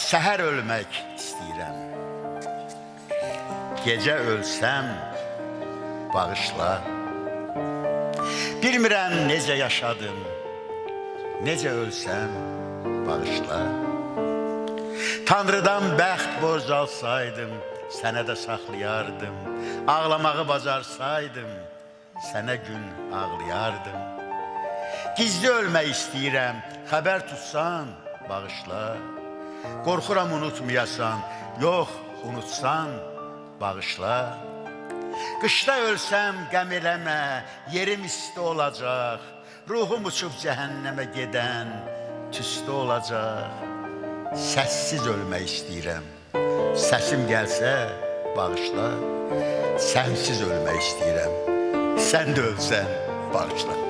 Səhər ölmək istəyirəm. Gecə ölsəm bağışla. Bilmirəm necə yaşadım, necə ölsəm bağışla. Tanrıdan bəxt borc alsaydım, sənə də saxlayardım. Ağlamağı bacarsaydım, sənə gün ağlayardım. Gizli ölmək istəyirəm, xəbər tutsan bağışla. Qorxuram unutmayasan, yox unutsan bağışla. Qışda ölsəm qəm eləmə, yerim isti olacaq. Ruhum uçub cəhənnəmə gedən tüstü olacaq. Səssiz ölmək istəyirəm, səsim gəlsə bağışla. Sənsiz ölmək istəyirəm, sən də ölsən bağışla.